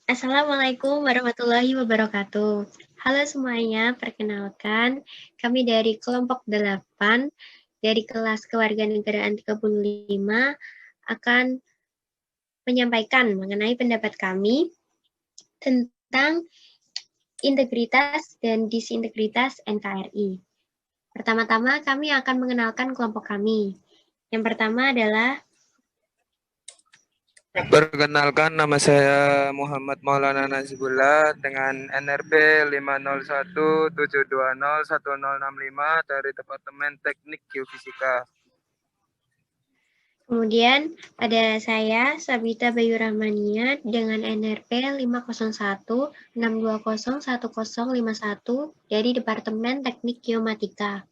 Assalamualaikum warahmatullahi wabarakatuh. Halo semuanya, perkenalkan kami dari kelompok 8 dari kelas Kewarganegaraan 35 akan menyampaikan mengenai pendapat kami tentang integritas dan disintegritas NKRI. Pertama-tama kami akan mengenalkan kelompok kami. Yang pertama adalah Perkenalkan, nama saya Muhammad Maulana Nazibullah dengan NRP 501-720-1065 dari Departemen Teknik Geofisika. Kemudian ada saya, Sabita Bayu Rahmania, dengan NRP 501-620-1051 dari Departemen Teknik Geomatika.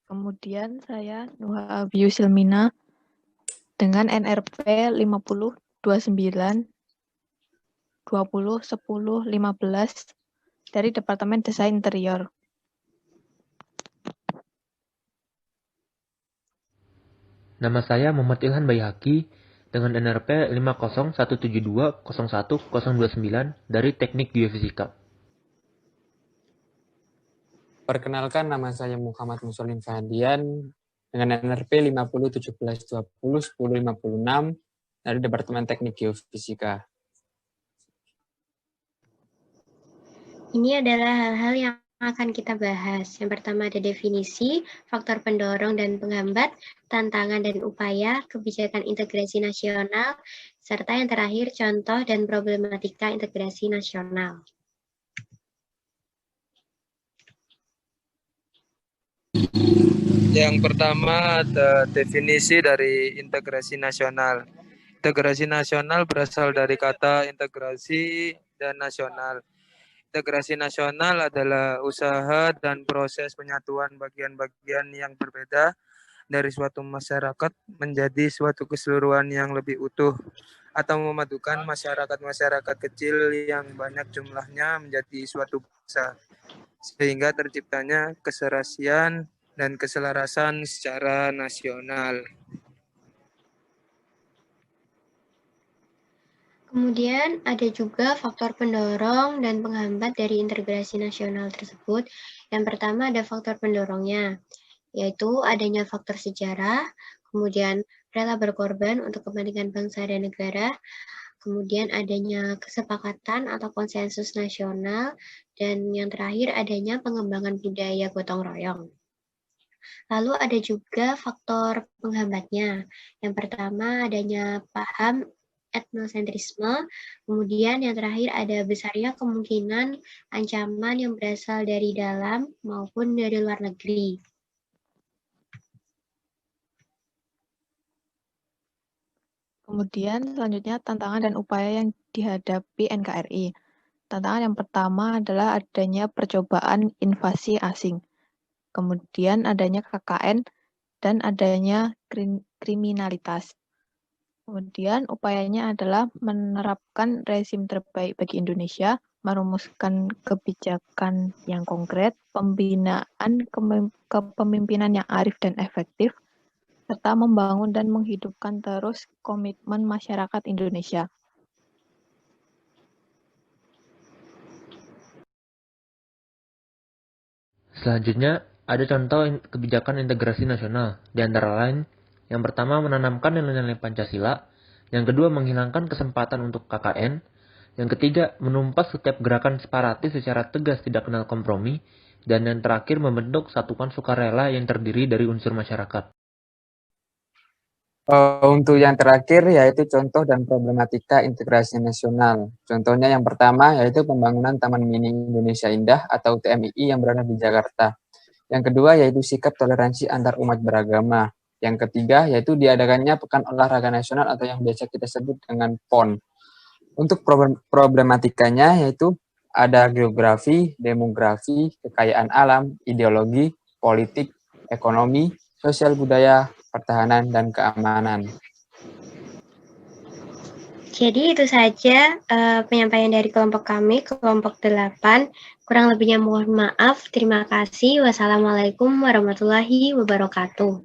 Kemudian saya Nuha Abiyu Silmina dengan NRP 5029-201015 dari Departemen Desain Interior. Nama saya Muhammad Ilhan Bayhaqi dengan NRP 50172011029 dari Teknik Geofisika. Perkenalkan, nama saya Muhammad Muslim Fahdian dengan NRP 5017201056 dari Departemen Teknik Geofisika. Ini adalah hal-hal yang akan kita bahas. Yang pertama ada definisi, faktor pendorong dan penghambat, tantangan dan upaya, kebijakan integrasi nasional, serta yang terakhir contoh dan problematika integrasi nasional. Yang pertama ada definisi dari integrasi nasional. Integrasi nasional berasal dari kata integrasi dan nasional. Integrasi nasional adalah usaha dan proses penyatuan bagian-bagian yang berbeda dari suatu masyarakat menjadi suatu keseluruhan yang lebih utuh, atau memadukan masyarakat-masyarakat kecil yang banyak jumlahnya menjadi suatu bangsa, sehingga terciptanya keserasian dan keselarasan secara nasional. Kemudian ada juga faktor pendorong dan penghambat dari integrasi nasional tersebut. Yang pertama ada faktor pendorongnya, yaitu adanya faktor sejarah, kemudian rela berkorban untuk kepentingan bangsa dan negara, kemudian adanya kesepakatan atau konsensus nasional, dan yang terakhir adanya pengembangan budaya gotong royong. Lalu ada juga faktor penghambatnya. Yang pertama adanya paham etnosentrisme, kemudian yang terakhir ada besarnya kemungkinan ancaman yang berasal dari dalam maupun dari luar negeri. Kemudian selanjutnya tantangan dan upaya yang dihadapi NKRI. Tantangan yang pertama adalah adanya percobaan invasi asing. Kemudian adanya KKN dan adanya kriminalitas. Kemudian upayanya adalah menerapkan rezim terbaik bagi Indonesia, merumuskan kebijakan yang konkret, pembinaan kepemimpinan yang arif dan efektif, serta membangun dan menghidupkan terus komitmen masyarakat Indonesia. Selanjutnya, ada contoh kebijakan integrasi nasional, di antara lain, yang pertama menanamkan nilai-nilai Pancasila, yang kedua menghilangkan kesempatan untuk KKN, yang ketiga menumpas setiap gerakan separatis secara tegas tidak kenal kompromi, dan yang terakhir membentuk satuan sukarela yang terdiri dari unsur masyarakat. Untuk yang terakhir yaitu contoh dan problematika integrasi nasional. Contohnya yang pertama yaitu pembangunan Taman Mini Indonesia Indah atau TMII yang berada di Jakarta. Yang kedua yaitu sikap toleransi antar umat beragama. Yang ketiga yaitu diadakannya Pekan Olahraga Nasional atau yang biasa kita sebut dengan PON. Untuk problematikanya yaitu ada geografi, demografi, kekayaan alam, ideologi, politik, ekonomi, sosial budaya, pertahanan, dan keamanan. Jadi itu saja penyampaian dari kelompok kami, kelompok 8. Kurang lebihnya mohon maaf. Terima kasih. Wassalamualaikum warahmatullahi wabarakatuh.